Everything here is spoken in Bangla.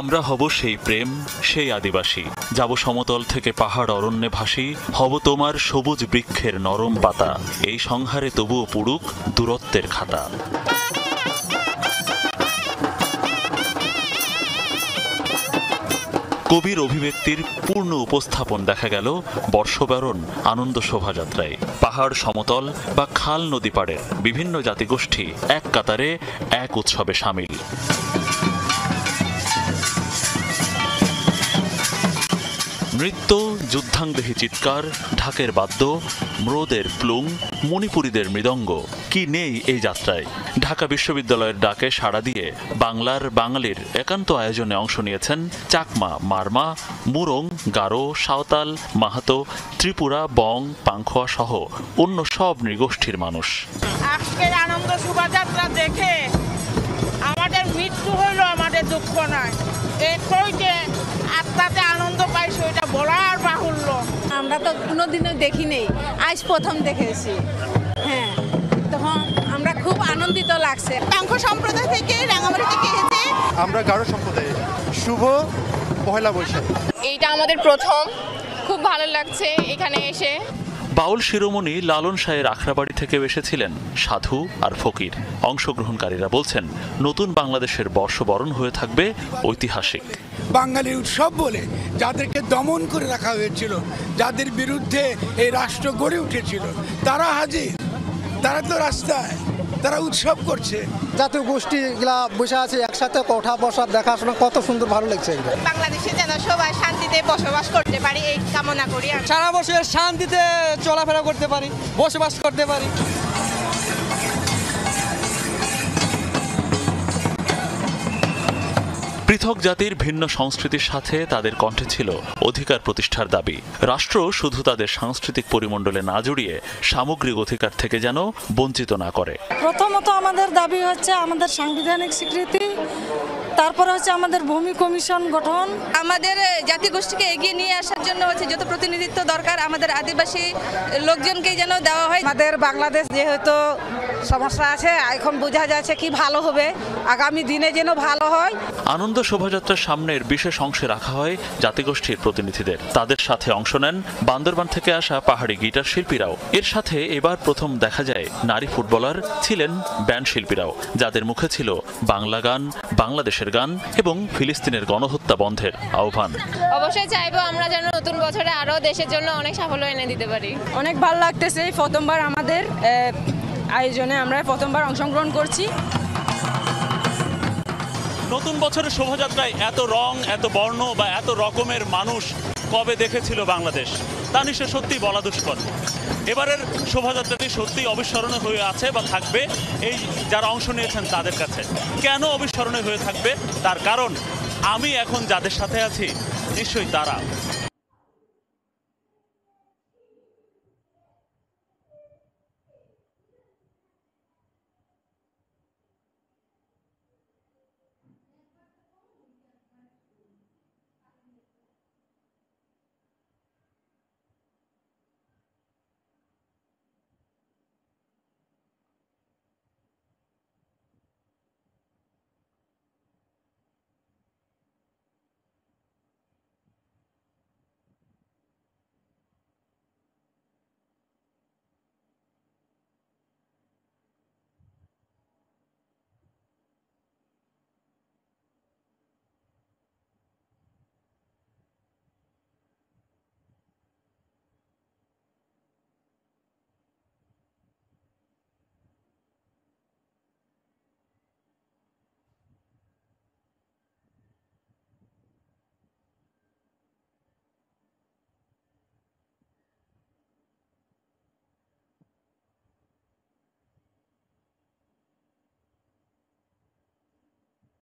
আমরা হব সেই প্রেম, সেই আদিবাসী। যাব সমতল থেকে পাহাড় অরণ্যে ভাসি, হব তোমার সবুজ বৃক্ষের নরম পাতা। এই সংহারে তবুও পুড়ুক দূরত্বের খাতা। কবির অভিব্যক্তির পূর্ণ উপস্থাপন দেখা গেল বর্ষবরণ আনন্দ শোভাযাত্রায়। পাহাড় সমতল বা খাল নদী পাড়ের বিভিন্ন জাতিগোষ্ঠী এক কাতারে এক উৎসবে সামিল। নৃত্য, যুদ্ধাংদেহী চিৎকার, ঢাকের বাদ্য, ম্রোদের প্লুং, মণিপুরীদের মৃদঙ্গ, কি নেই এই যাত্রায়। ঢাকা বিশ্ববিদ্যালয়ের ডাকে সাড়া দিয়ে বাংলার বাঙালির একান্ত আয়োজনে অংশ নিয়েছেন চাকমা, মারমা, মুরং, গারো, সাঁওতাল, মাহাতো, ত্রিপুরা, বং, পাংখোয়া সহ অন্য সব নৃগোষ্ঠীর মানুষ। আজকের আনন্দ শোভাযাত্রা দেখে আমাদের মৃত্যু হইল, আমাদের দুঃখ নয়। যে আত্মাতে আনন্দ পাইছে ওইটা বলার বাহুল্য। আমরা তো কোনোদিনও দেখি নেই, আজ প্রথম দেখেছি। হ্যাঁ, তখন আমরা খুব আনন্দিত লাগছে। পাংখো সম্প্রদায় থেকে, রাঙামাটি থেকে এসেছে। আমরা গারো সম্প্রদায়। শুভ পহেলা বৈশাখ। এইটা আমাদের প্রথম, খুব ভালো লাগছে এখানে এসে। বাউল শিরোমণি লালন শাহের আখড়াবাড়ি থেকে এসেছিলেন সাধু আর ফকির। অংশগ্রহণকারীরা বলছেন নতুন বাংলাদেশের বর্ষবরণ হয়ে থাকবে ঐতিহাসিক। বাঙালি উৎসব বলে যাদেরকে দমন করে রাখা হয়েছিল, যাদের বিরুদ্ধে এই রাষ্ট্র গড়ে উঠেছিল, তারা হাজির, তারা তো রাস্তায়, তারা উৎসব করছে। জাতীয় গোষ্ঠীগুলা বসে আছে একসাথে, কোঠা বসার দেখাশোনা কত সুন্দর, ভালো লাগছে। বাংলাদেশে যেন সবাই শান্তিতে বসবাস করতে পারি এই কামনা করি। সারা বছর শান্তিতে চলাফেরা করতে পারি, বসবাস করতে পারি। পৃথক জাতির ভিন্ন সংস্কৃতির সাথে তাদের কণ্ঠে ছিল অধিকার প্রতিষ্ঠার দাবি। রাষ্ট্র শুধু তাদের সাংস্কৃতিক পরিমণ্ডলে না জড়িয়ে সামগ্রিক অধিকার থেকে যেন বঞ্চিত না করে। প্রথমত আমাদের দাবি হচ্ছে আমাদের সাংবিধানিক স্বীকৃতি, তারপরে হচ্ছে আমাদের ভূমি কমিশন গঠন। আমাদের জাতিগোষ্ঠীকে এগিয়ে নিয়ে আসার জন্য হচ্ছে যত প্রতিনিধিত্ব দরকার আমাদের আদিবাসী লোকজনকেই যেন দেওয়া হয়। আমাদের বাংলাদেশ যেহেতু সমস্যা আছে, এখন বোঝা যাচ্ছে কি ভালো হবে, আগামী দিনে যেন ভালো হয়। আনন্দ শোভাযাত্রার সামনের বিশেষ অংশে রাখা হয় জাতিগোষ্ঠীর প্রতিনিধিদের। তাদের সাথে অংশ নেন বান্দরবান থেকে আসা পাহাড়ি গিটার শিল্পীরাও। এর সাথে এবার প্রথম দেখা যায় নারী ফুটবলার, ছিলেন ব্যান্ড শিল্পীরাও, যাদের মুখে ছিল বাংলা গান, বাংলাদেশের গান এবং ফিলিস্তিনের গণহত্যা বন্ধের আহ্বান। অবশ্যই চাইবো আমরা যেন নতুন বছরে আরো দেশের জন্য অনেক সাফল্য এনে দিতে পারি। অনেক ভালো লাগতেছে, প্রথমবার আমাদের আয়োজনে আমরা প্রথমবার অংশগ্রহণ করছি। নতুন বছরের শোভাযাত্রায় এত রং, এত বর্ণ বা এত রকমের মানুষ কবে দেখেছিল বাংলাদেশ, তা নিশ্চয় সত্যি বলা দুষ্কর। এবারের শোভাযাত্রাটি সত্যি অবিস্মরণীয় হয়ে আছে বা থাকবে এই যারা অংশ নিয়েছেন তাদের কাছে। কেন অবিস্মরণীয় হয়ে থাকবে তার কারণ আমি এখন যাদের সাথে আছি নিশ্চয়ই তারা।